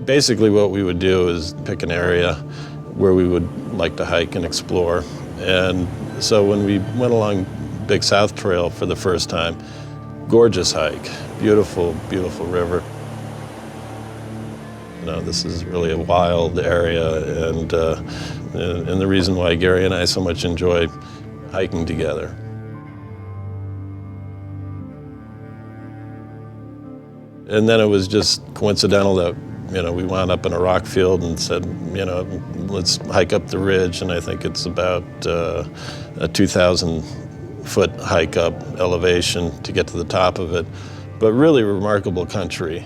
Basically what we would do is pick an area where we would like to hike and explore. And so when we went along Big South Trail for the first time, gorgeous hike, beautiful, beautiful river. You know, this is really a wild area, and the reason why Gary and I so much enjoy hiking together. And then it was just coincidental that, you know, we wound up in a rock field and said, you know, let's hike up the ridge, and I think it's about a 2,000-foot hike up elevation to get to the top of it, but really remarkable country.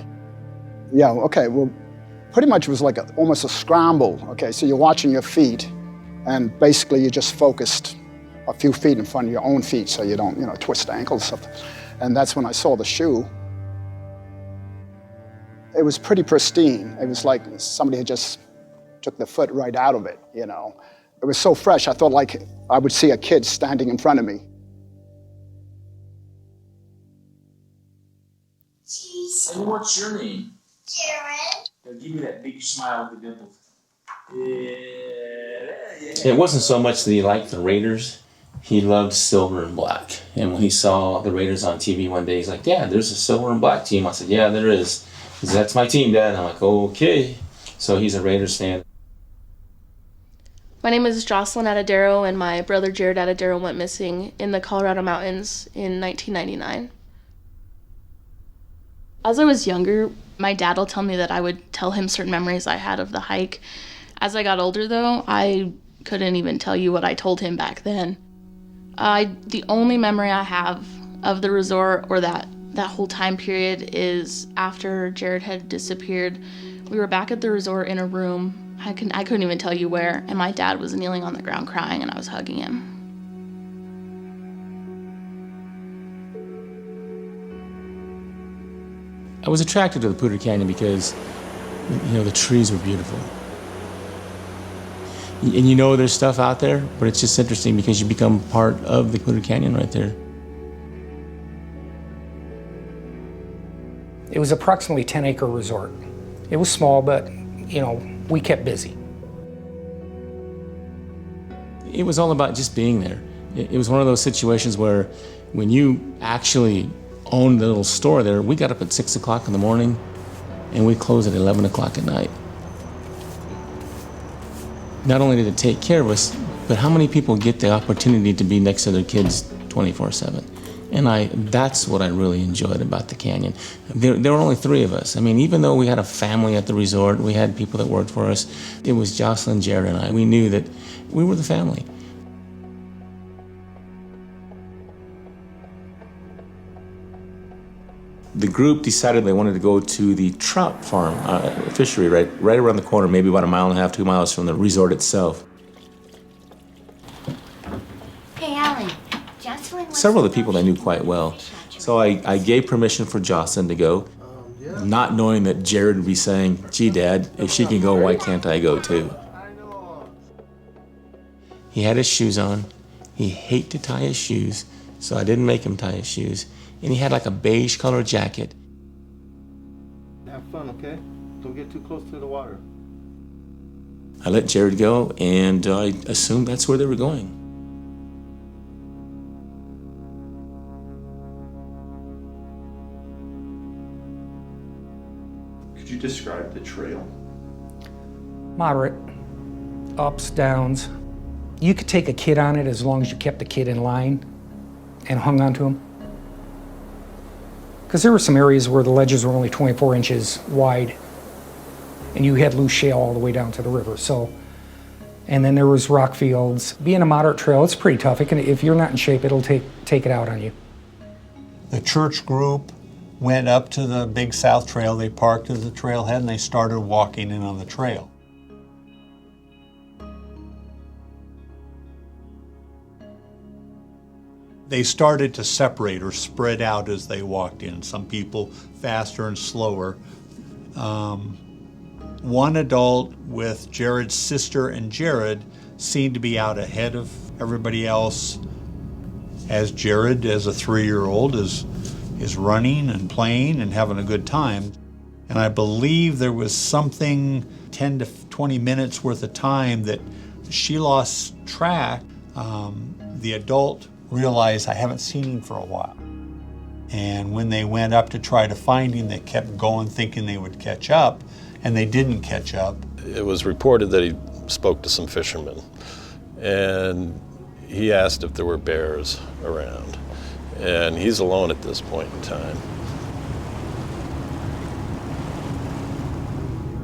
Yeah, okay, well, pretty much it was like almost a scramble, okay? So you're watching your feet, and basically you're just focused a few feet in front of your own feet so you don't, you know, twist ankles. And that's when I saw the shoe. It was pretty pristine. It was like somebody had just took the foot right out of it, you know. It was so fresh, I thought like I would see a kid standing in front of me. And what's your name? Jaryd. Now give me that big smile with the dimples. Yeah. It wasn't so much that he liked the Raiders. He loved silver and black. And when he saw the Raiders on TV one day, he's like, "Dad, there's a silver and black team." I said, "Yeah, there is." He said, "That's my team, Dad." And I'm like, "Okay." So he's a Raiders fan. My name is Jocelyn Atadero, and my brother Jaryd Atadero went missing in the Colorado mountains in 1999. As I was younger, my dad will tell me that I would tell him certain memories I had of the hike. As I got older, though, I couldn't even tell you what I told him back then. The only memory I have of the resort or that whole time period is after Jaryd had disappeared. We were back at the resort in a room. I couldn't even tell you where, and my dad was kneeling on the ground crying, and I was hugging him. I was attracted to the Poudre Canyon because, you know, the trees were beautiful. And you know there's stuff out there, but it's just interesting because you become part of the Poudre Canyon right there. It was approximately a 10-acre resort. It was small, but, you know, we kept busy. It was all about just being there. It was one of those situations where when you actually owned the little store there, we got up at 6 o'clock in the morning and we closed at 11 o'clock at night. Not only did it take care of us, but how many people get the opportunity to be next to their kids 24/7? And that's what I really enjoyed about the canyon. There were only 3 of us. I mean, even though we had a family at the resort, we had people that worked for us, it was Jocelyn, Jaryd, and I. We knew that we were the family. The group decided they wanted to go to the trout farm, fishery right around the corner, maybe about 1.5 miles, 2 miles from the resort itself. Hey, Alan. Jocelyn. Several of the people I knew quite well. So I gave permission for Jocelyn to go, not knowing that Jaryd would be saying, "Gee, Dad, if she can go, why can't I go too?" He had his shoes on. He hated to tie his shoes, so I didn't make him tie his shoes. And he had like a beige colored jacket. Have fun, okay? Don't get too close to the water. I let Jaryd go, and I assumed that's where they were going. Could you describe the trail? Moderate, ups, downs. You could take a kid on it as long as you kept the kid in line and hung on to him. Because there were some areas where the ledges were only 24 inches wide and you had loose shale all the way down to the river. So, and then there was rock fields. Being a moderate trail, it's pretty tough. If you're not in shape, it'll take it out on you. The church group went up to the Big South Trail. They parked at the trailhead and they started walking in on the trail. They started to separate or spread out as they walked in. Some people faster and slower. One adult with Jaryd's sister and Jaryd seemed to be out ahead of everybody else as Jaryd, as a 3-year-old, is running and playing and having a good time. And I believe there was something 10 to 20 minutes worth of time that she lost track. The adult realized, I haven't seen him for a while. And when they went up to try to find him, they kept going thinking they would catch up, and they didn't catch up. It was reported that he spoke to some fishermen, and he asked if there were bears around. And he's alone at this point in time.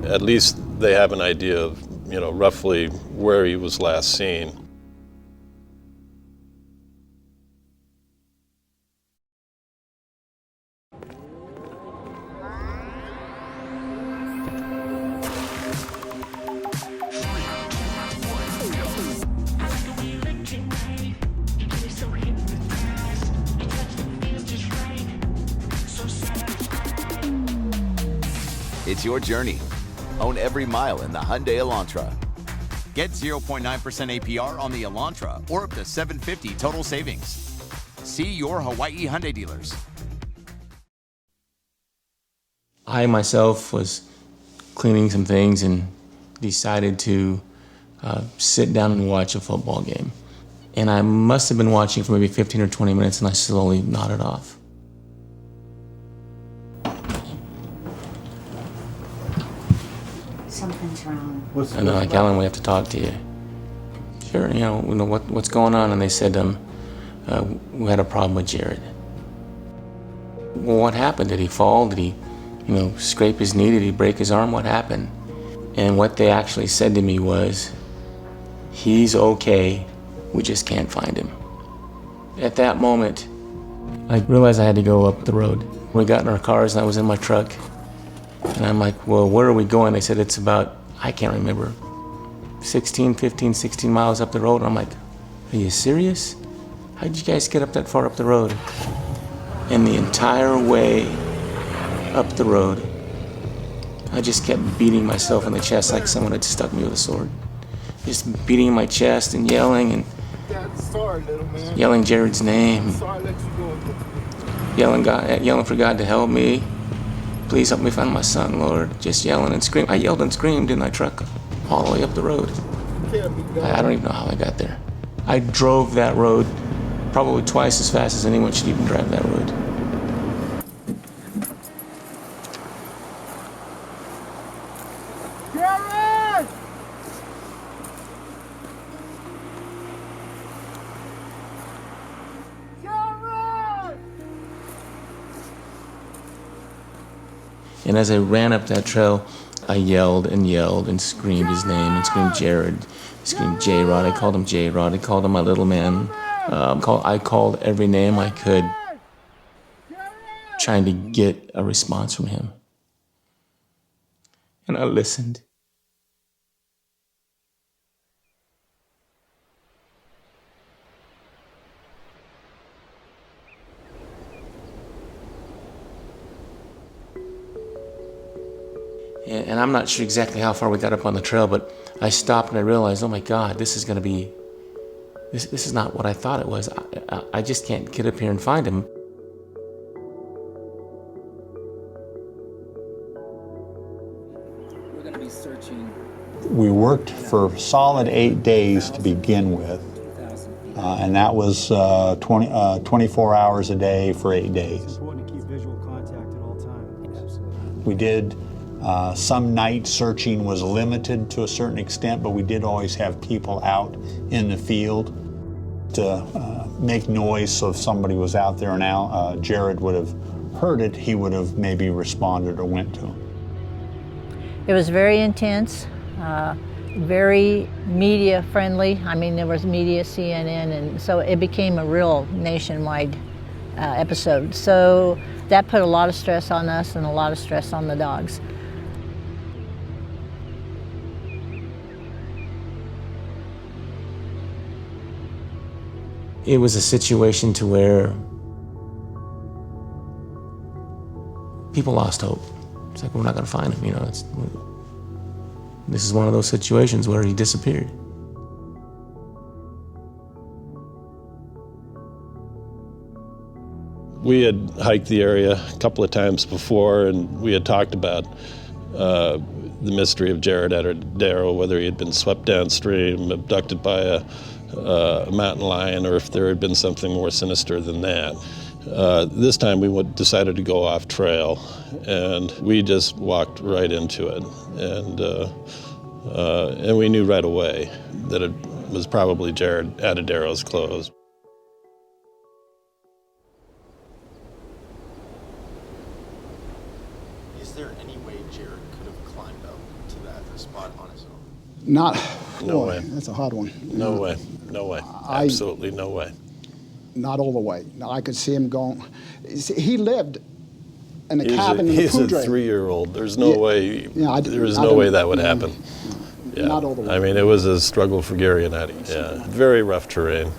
At least they have an idea of, roughly where he was last seen. It's your journey. Own every mile in the Hyundai Elantra. Get 0.9% APR on the Elantra or up to $750 total savings. See your Hawaii Hyundai dealers. I myself was cleaning some things and decided to sit down and watch a football game. And I must have been watching for maybe 15 or 20 minutes, and I slowly nodded off. Something's wrong. And they're like, Alan, we have to talk to you. Sure, what's going on? And they said, we had a problem with Jaryd. Well, what happened? Did he fall? Did he, scrape his knee? Did he break his arm? What happened? And what they actually said to me was, he's okay, we just can't find him. At that moment, I realized I had to go up the road. We got in our cars and I was in my truck. And I'm like, well, where are we going? They said it's about, I can't remember, 16 miles up the road. I'm like, are you serious? How'd you guys get up that far up the road? And the entire way up the road, I just kept beating myself in the chest like someone had stuck me with a sword. Just beating my chest and yelling Jaryd's name. Yelling for God to help me. Please help me find my son, Lord. Just yelling and screaming. I yelled and screamed in my truck all the way up the road. I don't even know how I got there. I drove that road probably twice as fast as anyone should even drive that road. Jaryd! Jaryd! And as I ran up that trail, I yelled and screamed his name and screamed Jaryd, screamed J-Rod. I called him J-Rod. I called him my little man. I called every name I could, trying to get a response from him. And I listened. And I'm not sure exactly how far we got up on the trail, but I stopped and I realized, oh my God, this is going to be, this is not what I thought it was. I just can't get up here and find him. We're going to be searching. We worked for solid 8 days to begin with, and that was 24 hours a day for 8 days. It's important to keep visual contact at all times. We did some night searching was limited to a certain extent, but we did always have people out in the field to make noise, so if somebody was out there now, Jaryd would have heard it, he would have maybe responded or went to him. It was very intense, very media friendly. I mean, there was media, CNN, and so it became a real nationwide episode. So that put a lot of stress on us and a lot of stress on the dogs. It was a situation to where people lost hope. It's like, we're not going to find him, this is one of those situations where he disappeared. We had hiked the area a couple of times before, and we had talked about the mystery of Jaryd Atadero, whether he had been swept downstream, abducted by a mountain lion, or if there had been something more sinister than that. This time we decided to go off trail, and we just walked right into it. And we knew right away that it was probably Jaryd Atadero's clothes. Is there any way Jaryd could have climbed up to that spot on his own? Not. No boy, way. That's a hard one. No way. No way. Absolutely no way. Not all the way. No, I could see him going. He lived in a cabin in the He's a Poudre. 3-year-old. There's no way. There was no way that would happen. Yeah. Not all the way. I mean, it was a struggle for Gary and Addie. Yeah. Very rough terrain.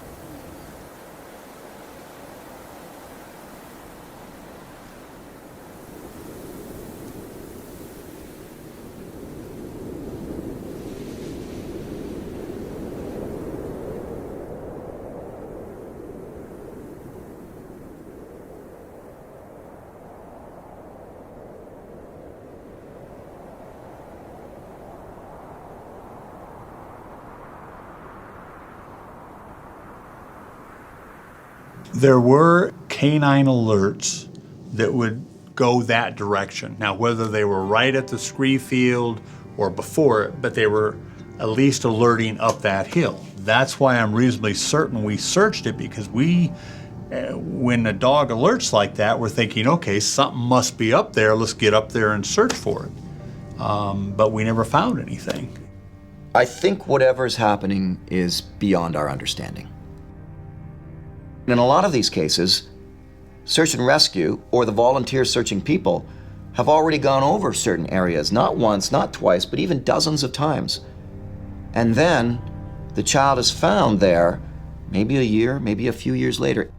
There were canine alerts that would go that direction. Now, whether they were right at the scree field or before it, but they were at least alerting up that hill. That's why I'm reasonably certain we searched it, because when a dog alerts like that, we're thinking, okay, something must be up there. Let's get up there and search for it. But we never found anything. I think whatever's happening is beyond our understanding. In a lot of these cases, search and rescue, or the volunteers searching people, have already gone over certain areas, not once, not twice, but even dozens of times. And then the child is found there, maybe a year, maybe a few years later.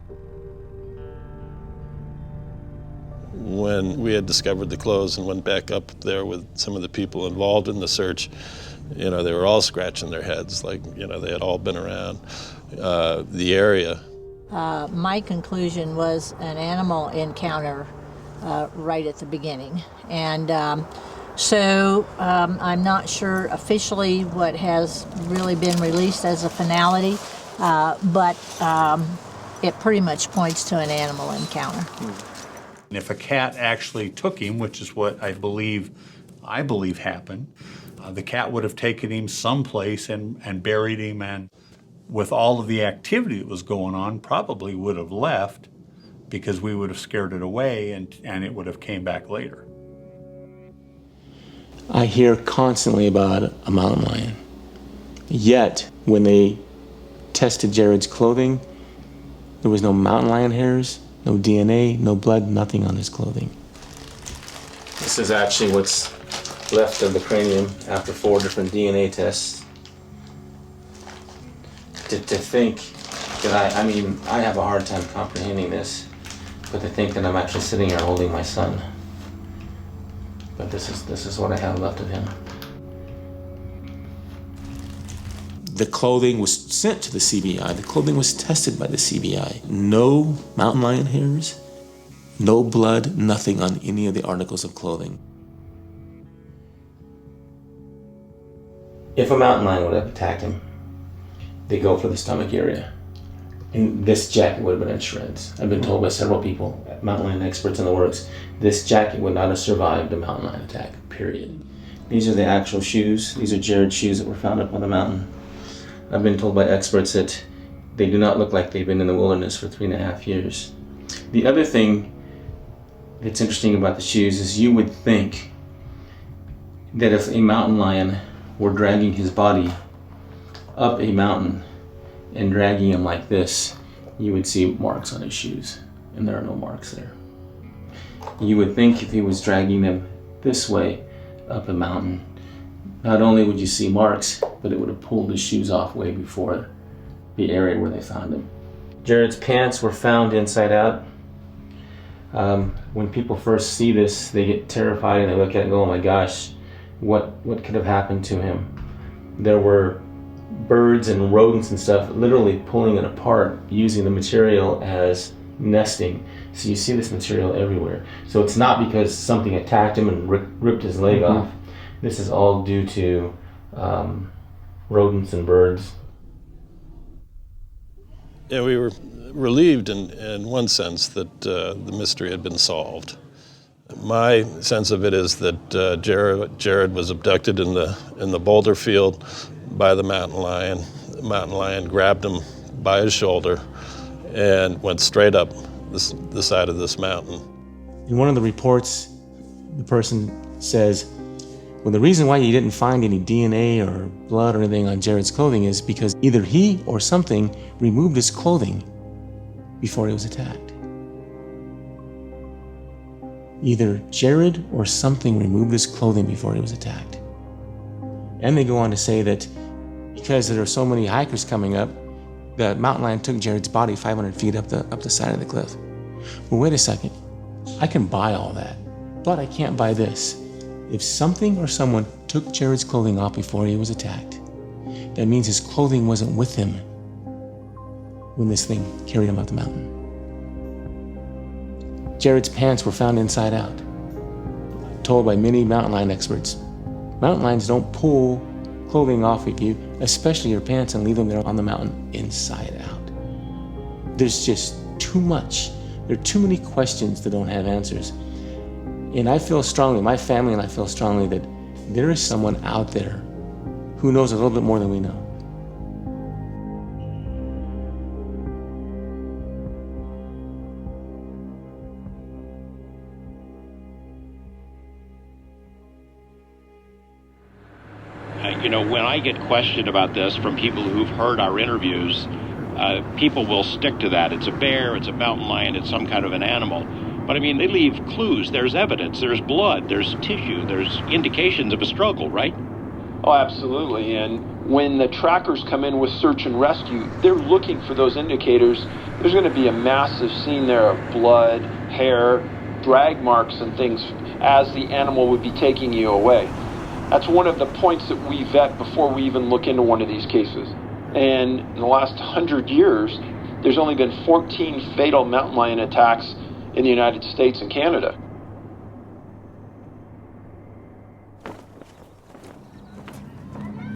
When we had discovered the clothes and went back up there with some of the people involved in the search, you know, they were all scratching their heads, like, you know, they had all been around the area. My conclusion was an animal encounter right at the beginning. And so I'm not sure officially what has really been released as a finality, but it pretty much points to an animal encounter. And if a cat actually took him, which is what I believe happened, the cat would have taken him someplace and buried him, and with all of the activity that was going on, probably would have left, because we would have scared it away and it would have came back later. I hear constantly about a mountain lion. Yet, when they tested Jaryd's clothing, there was no mountain lion hairs, no DNA, no blood, nothing on his clothing. This is actually what's left of the cranium after 4 different DNA tests. To think that I mean, I have a hard time comprehending this, but to think that I'm actually sitting here holding my son. But this is what I have left of him. The clothing was sent to the CBI. The clothing was tested by the CBI. No mountain lion hairs, no blood, nothing on any of the articles of clothing. If a mountain lion would have attacked him, they go for the stomach area. And this jacket would have been in shreds. I've been told by several people, mountain lion experts in the works, this jacket would not have survived a mountain lion attack, period. These are the actual shoes. These are Jaryd's shoes that were found up on the mountain. I've been told by experts that they do not look like they've been in the wilderness for 3.5 years. The other thing that's interesting about the shoes is you would think that if a mountain lion were dragging his body up a mountain and dragging him like this, you would see marks on his shoes, and there are no marks there. You would think if he was dragging them this way up a mountain, not only would you see marks, but it would have pulled his shoes off way before the area where they found him. Jaryd's pants were found inside out. When people first see this, they get terrified and they look at it and go, oh my gosh, what could have happened to him? There were birds and rodents and stuff literally pulling it apart, using the material as nesting. So you see this material everywhere. So it's not because something attacked him and ripped his leg off. This is all due to rodents and birds. Yeah, we were relieved in one sense that the mystery had been solved. My sense of it is that Jaryd was abducted in the boulder field by the mountain lion. The mountain lion grabbed him by his shoulder and went straight up the side of this mountain. In one of the reports, the person says, well, the reason why you didn't find any DNA or blood or anything on Jaryd's clothing is because either he or something removed his clothing before he was attacked. Either Jaryd or something removed his clothing before he was attacked. And they go on to say that because there are so many hikers coming up, the mountain lion took Jaryd's body 500 feet up the side of the cliff. Well, wait a second. I can buy all that, but I can't buy this. If something or someone took Jaryd's clothing off before he was attacked, that means his clothing wasn't with him when this thing carried him up the mountain. Jaryd's pants were found inside out. Told by many mountain lion experts, mountain lions don't pull clothing off of you, especially your pants, and leave them there on the mountain inside out. There's just too much. There are too many questions that don't have answers. And I feel strongly, my family and I feel strongly that there is someone out there who knows a little bit more than we know. You know, when I get questioned about this from people who've heard our interviews, people will stick to that. It's a bear, it's a mountain lion, it's some kind of an animal. But I mean, they leave clues. There's evidence, there's blood, there's tissue, there's indications of a struggle, right? Oh, absolutely. And when the trackers come in with search and rescue, they're looking for those indicators. There's going to be a massive scene there of blood, hair, drag marks and things as the animal would be taking you away. That's one of the points that we vet before we even look into one of these cases. And in the last 100 years, there's only been 14 fatal mountain lion attacks in the United States and Canada.